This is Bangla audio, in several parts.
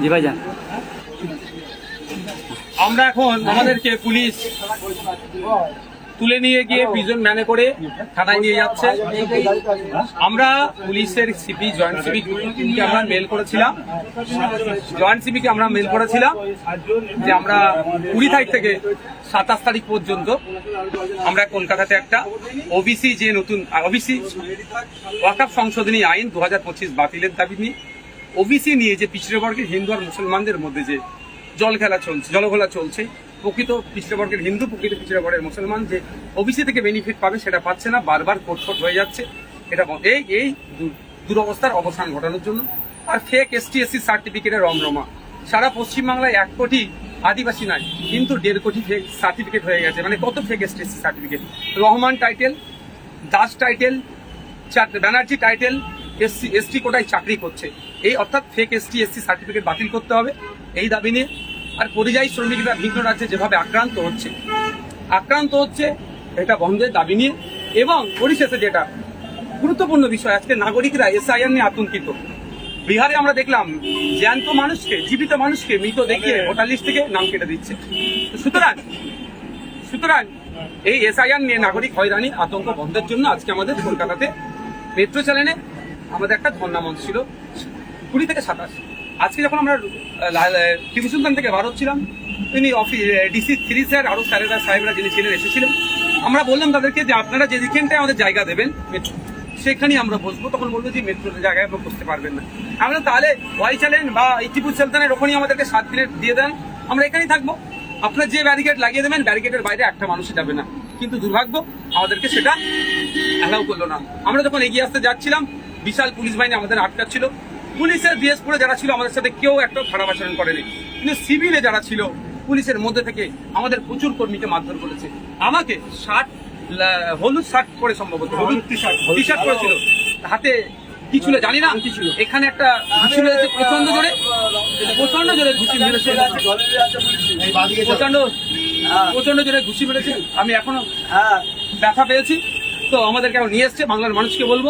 জি ভাইজান, আমরা এখন আমাদেরকে পুলিশ তুলে নিয়ে গিয়ে প্রিজন ভ্যানে করে থানায় নিয়ে যাচ্ছে। আমরা পুলিশের সিপি জয়েন্ট সিপিকে আমরা মেল করেছিলাম যে আমরা 20 তারিখ থেকে 27 তারিখ পর্যন্ত আমরা কলকাতাতে একটা ওবিসি যে নতুন ওবিসি ওয়াকফ সংশোধনী আইন 2025 বাতিলের দাবি নিয়ে, ওবিসি নিয়ে যে পিছড়ে বর্গের হিন্দু আর মুসলমানদের মধ্যে যে জলঘোলা চলছে, প্রকৃত পিছড়ে বর্গের হিন্দু, প্রকৃত পিছড়ে বর্গের মুসলমান যে ওবিসি থেকে বেনিফিট পাবে সেটা পাচ্ছে না, বারবার কোর্ট হয়ে যাচ্ছে। এটা এই দুরবস্থার অবসান ঘটানোর জন্য। আর ফেক এসটি এসসি সার্টিফিকেটের রমরমা সারা পশ্চিমবাংলায় 1 কোটি আদিবাসী নাই, কিন্তু 1.5 কোটি ফেক সার্টিফিকেট হয়ে গেছে। মানে কত fake ST SC certificate, Rahman title, Das title, Banerjee title, ST কোটায় চাকরি করছে। এই অর্থাৎ ফেক এসটি এসসি সার্টিফিকেট বাতিল করতে হবে এই দাবি নিয়ে। আর পরিযায়ী শ্রমিকরা ভিন্ন রাজ্যে যেভাবে আক্রান্ত হচ্ছে এটা বন্ধের দাবি নিয়ে। এবং পরিশেষে যেটা গুরুত্বপূর্ণ বিষয়, আজকে নাগরিকরা এসআইআর নিয়ে আতঙ্কিত। বিহারে আমরা দেখলাম জ্যান্ত মানুষকে, জীবিত মানুষকে মৃত দেখিয়ে ভোটার লিস্ট থেকে নাম কেটে দিচ্ছে। সুতরাং এই এসআইআর নিয়ে নাগরিক হয়রানি আতঙ্ক বন্ধের জন্য আজকে আমাদের কলকাতাতে মেট্রো চ্যানেলে আমাদের একটা ধর্ণা মঞ্চ ছিল 20 থেকে 27। আজকে যখন আমরা টিপু সুলতান থেকে বার হচ্ছিলাম, তিনি ডিসি 3 স্যার আরো সাহেবরা যিনি ছিলেন এসেছিলেন। আমরা বললাম তাদেরকে যে আপনারা যে যেখানটায় আমাদের জায়গা দেবেন মেট্রো, সেখানেই আমরা বসবো। তখন বলবো যে মেট্রোর জায়গায় আমরা বসতে পারবেন না। আমরা তাহলে ওয়াই চ্যালেন বা টিপু সুলতানের ওখানেই আমাদেরকে 7 দিনের দিয়ে দেন, আমরা এখানেই থাকবো। আপনার যে ব্যারিকেড লাগিয়ে দেবেন, ব্যারিকেডের বাইরে একটা মানুষই যাবে না। কিন্তু দুর্ভাগ্য আমাদেরকে সেটা অ্যালাউ করলো না। আমরা যখন এগিয়ে আসতে যাচ্ছিলাম, বিশাল পুলিশ বাহিনী আমাদের আটকাচ্ছিল। পুলিশের ড্রেস পরে যারা ছিল আমাদের সাথে কেউ একটা খারাপ আচরণ করেনি, কিন্তু সিভিলে যারা ছিল পুলিশের মধ্যে থেকে আমাদের প্রচুর কর্মীকে মারধর করেছে। আমাকে হলুদ শার্ট পরে, সম্ভবত হলুদ টি শার্ট পরেছিল, হাতে কি ছিল জানি না, এখানে একটা ঘুষি মেরেছে প্রচন্ড জোরে ঘুষি মেরেছে, প্রচন্ড জোরে ঘুষি মেরেছে। আমি এখনো ব্যথা পেয়েছি। তো আমাদেরকে এখন নিয়ে এসছে। বাংলার মানুষকে বলবো,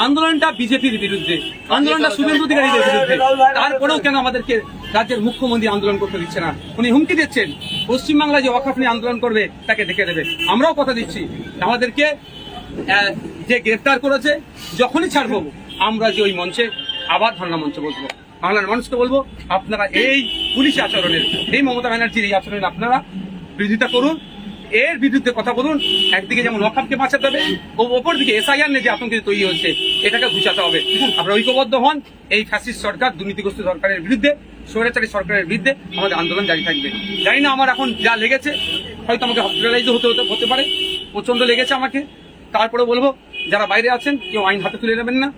আন্দোলনটা বিজেপির বিরুদ্ধে, আন্দোলনটা শুভেন্দু অধিকারীদের বিরুদ্ধে। তারপরেও কেন আমাদেরকে রাজ্যের মুখ্যমন্ত্রী আন্দোলন করতে দিচ্ছে না? উনি হুমকি দিচ্ছেন পশ্চিমবাংলায় যে ওয়াকফ নিয়ে আন্দোলন করবে তাকে ডেকে দেবে। আমরাও কথা দিচ্ছি, আমাদেরকে যে গ্রেফতার করেছে যখনই ছাড়বো আমরা যে ওই মঞ্চে আবার ধর্ণা মঞ্চে বসবো। বাংলার মানুষকে বলবো, আপনারা এই পুলিশ আচরণের, এই মমতা ব্যানার্জির এই আচরণের আপনারা বিরোধিতা করুন, এর বিরুদ্ধে কথা বলুন। একদিকে যেমন ওয়াকফকে বাঁচাতে হবে, ও অপরদিকে এসআইআর নিয়ে যে আতঙ্কিত তৈরি হচ্ছে এটাকে ঘুচাতে হবে। আমরা ঐক্যবদ্ধ হন, এই ফ্যাসিস্ট সরকার, দুর্নীতিগ্রস্ত সরকারের বিরুদ্ধে, স্বৈরাচারী সরকারের বিরুদ্ধে আমাদের আন্দোলন জারি থাকবে। জানি না আমার এখন যা লেগেছে, হয়তো আমাকে হসপিটালাইজ হতে পারে, প্রচন্ড লেগেছে আমাকে। তারপরে বলবো, যারা বাইরে আছেন কেউ আইন হাতে তুলে নেবেন না,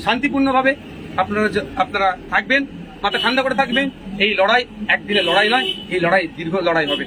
শান্তিপূর্ণভাবে আপনারা থাকবেন, মাথা ঠান্ডা করে থাকবেন। এই লড়াই একদিনের লড়াই নয়, এই লড়াই দীর্ঘ লড়াই হবে।